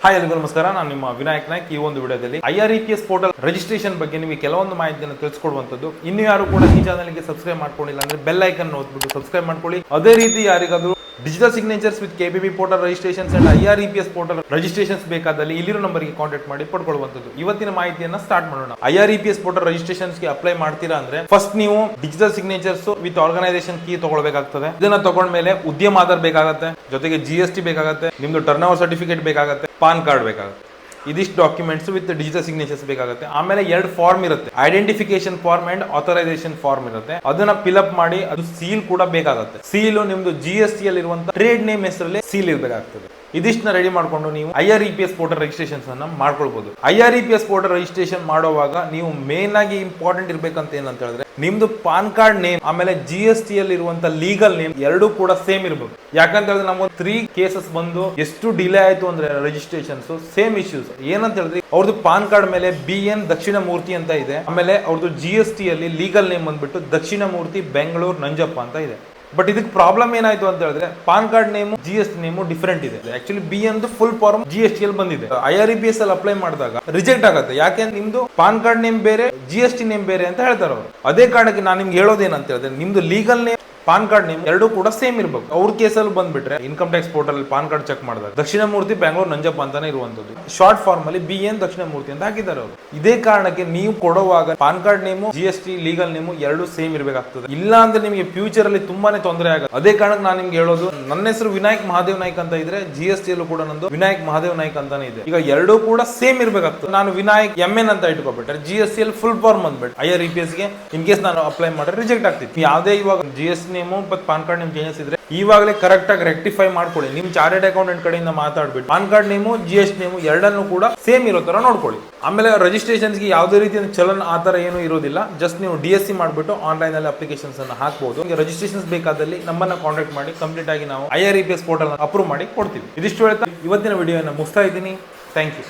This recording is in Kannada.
ಹಾಯ್ ಎಲ್ಲರಿಗೂ ನಮಸ್ಕಾರ. ನಾನು ನಿಮ್ಮ ವಿನಾಯಕ್ ನಾಯ್ಕ್. ಈ ಒಂದು ವಿಡಿಯೋದಲ್ಲಿ IREPS ಪೋರ್ಟಲ್ ರಿಜಿಸ್ಟ್ರೇಷನ್ ಬಗ್ಗೆ ನಿಮಗೆ ಕೆಲವೊಂದು ಮಾಹಿತಿಯನ್ನು ತಿಳಿಸ್ಕೊಡುವಂತದ್ದು. ಇನ್ನು ಯಾರು ಕೂಡ ಈ ಚಾನಲ್ಗೆ ಸಬ್ಸ್ಕ್ರೈಬ್ ಮಾಡ್ಕೊಂಡಿಲ್ಲ ಅಂದ್ರೆ ಬೆಲ್ ಐಕನ್ ಒತ್ತಿಬಿಟ್ಟು ಸಬ್ಸ್ಕ್ರೈಬ್ ಮಾಡ್ಕೊಳ್ಳಿ. ಅದೇ ರೀತಿ ಯಾರಿಗಾದ್ರೂ digital signatures with KBB portal registrations and IREPS portal registrations ಬೇಕಾದಲ್ಲಿ ಇಲ್ಲಿರೋ ನಂಬರ್ಗೆ ಕಾಂಟ್ಯಾಕ್ಟ್ ಮಾಡಿ ಪಡ್ಕೊಳ್ಳುವಂತದ್ದು. ಇವತ್ತಿನ ಮಾಹಿತಿಯನ್ನ ಸ್ಟಾರ್ಟ್ ಮಾಡೋಣ. IREPS ಪೋರ್ಟಲ್ ರಿಜಿಸ್ಟ್ರೇಷನ್ಸ್ ಗೆ ಅಪ್ಲೈ ಮಾಡ್ತೀರಾ ಅಂದ್ರೆ ಫಸ್ಟ್ ನೀವು digital signatures with organisation key ತಗೊಳ್ಬೇಕಾಗ್ತದೆ. ಇದನ್ನ ತಗೊಂಡ್ಮೇಲೆ ಉದ್ಯಮ ಆಧಾರ್ ಬೇಕಾಗುತ್ತೆ, ಜೊತೆಗೆ GST ಬೇಕಾಗುತ್ತೆ, ನಿಮ್ದು ಟರ್ನ್ ಓವರ್ ಸರ್ಟಿಫಿಕೇಟ್ ಬೇಕಾಗುತ್ತೆ, ಪಾನ್ ಕಾರ್ಡ್ ಬೇಕಾಗುತ್ತೆ. ಇದಿಷ್ಟು ಡಾಕ್ಯುಮೆಂಟ್ಸ್ ವಿತ್ ಡಿಜಿಟಲ್ ಸಿಗ್ನೇಚರ್ಸ್ ಬೇಕಾಗುತ್ತೆ. ಆಮೇಲೆ 2 ಫಾರ್ಮ್ ಇರುತ್ತೆ, identification form and authorization form ಇರುತ್ತೆ. ಅದನ್ನ ಫಿಲ್ಅಪ್ ಮಾಡಿ ಅದು ಸೀಲ್ ಕೂಡ ಬೇಕಾಗುತ್ತೆ. ಸೀಲ್ ನಿಮ್ದು GST ಅಲ್ಲಿ ಇರುವಂತ ಟ್ರೇಡ್ ನೇಮ್ ಹೆಸರಲ್ಲಿ ಸೀಲ್ ಇರಬೇಕಾಗ್ತದೆ. ಇದಿಷ್ಟನ್ನ ರೆಡಿ ಮಾಡ್ಕೊಂಡು ನೀವು IREPS ಪೋರ್ಟಲ್ ರಿಜಿಸ್ಟ್ರೇಷನ್ಸ್ ಅನ್ನ ಮಾಡ್ಕೊಳ್ಬಹುದು. IREPS ಪೋರ್ಟಲ್ ರಿಜಿಸ್ಟ್ರೇಷನ್ ಮಾಡುವಾಗ ನೀವು ಮೇನ್ ಆಗಿ ಇಂಪಾರ್ಟೆಂಟ್ ಇರ್ಬೇಕಂತ ಏನಂತ ಹೇಳಿದ್ರೆ ನಿಮ್ದು ಪಾನ್ ಕಾರ್ಡ್ ನೇಮ್ ಆಮೇಲೆ GST ಅಲ್ಲಿ ಇರುವಂತ ಲೀಗಲ್ ನೇಮ್ ಎರಡೂ ಕೂಡ ಸೇಮ್ ಇರಬೇಕು. ಯಾಕಂತ ಹೇಳಿದ್ರೆ ನಮ್ಗೆ 3 ಕೇಸಸ್ ಬಂದು ಎಷ್ಟು ಡಿಲೇ ಆಯ್ತು ಅಂದ್ರೆ ರಿಜಿಸ್ಟ್ರೇಷನ್ಸ್ ಸೇಮ್ ಇಶ್ಯೂಸ್. ಏನಂತ ಹೇಳಿದ್ರೆ ಅವ್ರದ್ದು ಪಾನ್ ಕಾರ್ಡ್ ಮೇಲೆ BN ದಕ್ಷಿಣ ಮೂರ್ತಿ ಅಂತ ಇದೆ, ಆಮೇಲೆ ಅವ್ರದ್ದು GST ಅಲ್ಲಿ ಲೀಗಲ್ ನೇಮ್ ಬಂದ್ಬಿಟ್ಟು ದಕ್ಷಿಣ ಮೂರ್ತಿ ಬೆಂಗಳೂರು ನಂಜಪ್ಪ ಅಂತ ಇದೆ. ಬಟ್ ಇದಕ್ಕೆ ಪ್ರಾಬ್ಲಮ್ ಏನಾಯ್ತು ಅಂತ ಹೇಳಿದ್ರೆ PAN card name GST name different ಇದೆ. Actually BN full form GST ಅಲ್ಲಿ ಬಂದಿದೆ. IREPS ಅಲ್ಲಿ ಅಪ್ಲೈ ಮಾಡಿದಾಗ ರಿಜೆಕ್ಟ್ ಆಗುತ್ತೆ. ಯಾಕೆಂದ್ರೆ ನಿಮ್ದು ಪಾನ್ ಕಾರ್ಡ್ ನೇಮ್ ಬೇರೆ, GST ನೇಮ್ ಬೇರೆ ಅಂತ ಹೇಳ್ತಾರೆ ಅವರು. ಅದೇ ಕಾರಣಕ್ಕೆ ನಾನು ನಿಮ್ಗೆ ಹೇಳೋದೇನಂತ ಹೇಳಿದ್ರೆ ನಿಮ್ದು legal name PAN card name ಎರಡೂ ಕೂಡ ಸೇಮ್ ಇರಬೇಕು. ಅವ್ರ ಕೇಸಲ್ಲಿ ಬಂದ್ಬಿಟ್ರೆ income tax portal PAN card check ಮಾಡಿದಾಗ ದಕ್ಷಿಣ ಮೂರ್ತಿ ಬೆಂಗಳೂರು ನಂಜಪ್ಪ ಅಂತಾನೆ ಇರುವಂತದ್ದು. ಶಾರ್ಟ್ ಫಾರ್ಮ್ ಅಲ್ಲಿ BN ದಕ್ಷಿಣ ಮೂರ್ತಿ ಅಂತ ಹಾಕಿದ್ದಾರೆ ಅವರು. ಇದೇ ಕಾರಣಕ್ಕೆ ನೀವು ಕೊಡುವಾಗ PAN card name GST legal name ಎರಡೂ ಸೇಮ್ ಇರಬೇಕಾಗ್ತದೆ. ಇಲ್ಲ ಅಂದ್ರೆ ನಿಮಗೆ ಫ್ಯೂಚರ್ ಅಲ್ಲಿ ತುಂಬಾನೇ ತೊಂದರೆ ಆಗುತ್ತೆ. ಅದೇ ಕಾರಣಕ್ಕೆ ನಾನು ನಿಮ್ಗೆ ಹೇಳೋದು, ನನ್ನ ಹೆಸರು ವಿನಾಯಕ್ ಮಹಾದೇವ್ ನಾಯ್ಕ್ ಅಂತ ಇದ್ರೆ GST ಅಲ್ಲೂ ಕೂಡ ನಂದು ವಿನಾಯಕ್ ಮಹಾದೇವ್ ನಾಯ್ಕ್ ಅಂತಾನೆ ಇದೆ. ಈಗ ಎರಡೂ ಕೂಡ ಸೇಮ್ ಇರಬೇಕಾಗ್ತದೆ. ನಾನು ವಿನಾಯಕ್ MN ಅಂತ ಇಟ್ಕೊಬಿಟ್ರೆ GST ಅಲ್ಲಿ ಫುಲ್ ಫಾರ್ಮ್ ಬಂದ್ಬಿಟ್ಟು IREPS ಗೆ ಇನ್ ಕೇಸ್ ನಾನು ಅಪ್ಲೈ ಮಾಡಿದ್ರೆ ರಿಜೆಕ್ಟ್ ಆಗ್ತಿತ್ತು. ಯಾವುದೇ ಇವಾಗ GST name PAN card name changes ಇದ್ರೆ ಇವಾಗಲೇ ಕರೆಕ್ಟ್ ಆಗಿ ರೆಕ್ಟಿಫೈ ಮಾಡ್ಕೊಳ್ಳಿ. ನಿಮ್ ಚಾರ್ಟೆಡ್ ಅಕೌಂಟೆಂಟ್ ಕಡೆಯಿಂದ ಮಾತಾಡ್ಬಿಟ್ಟು PAN card name GST name ಎರಡನ್ನೂ ಕೂಡ ಸೇಮ್ ಇರೋ ತರ ನೋಡ್ಕೊಳ್ಳಿ. ಆಮೇಲೆ ರಿಜಿಸ್ಟ್ರೇಷನ್ಸ್ ಗೆ ಯಾವುದೇ ರೀತಿಯ ಚಲನ್ ಆ ತರ ಏನು ಇರೋದಿಲ್ಲ. ಜಸ್ಟ್ ನೀವು DSC ಮಾಡ್ಬಿಟ್ಟು ಆನ್ಲೈನ್ ಅಲ್ಲಿ ಅಪ್ಲಿಕೇಶನ್ಸ್ ಅನ್ನು ಹಾಕಬಹುದು. ಈಗ ರಿಜಿಸ್ಟ್ರೇಷನ್ಸ್ ಬೇಕಾದಲ್ಲಿ ನಮ್ಮನ್ನ ಕಾಂಟ್ಯಾಕ್ಟ್ ಮಾಡಿ ಕಂಪ್ಲೀಟ್ ಆಗಿ ನಾವು IREPS ಪೋರ್ಟಲ್ ಅಪ್ರೂವ್ ಮಾಡಿ ಕೊಡ್ತೀವಿ. ಇದಿಷ್ಟು ಹೇಳ್ತಾ ಇವತ್ತಿನ ವಿಡಿಯೋನ ಮುಗಿಸ್ತಾ ಇದ್ದೀನಿ. Thank you.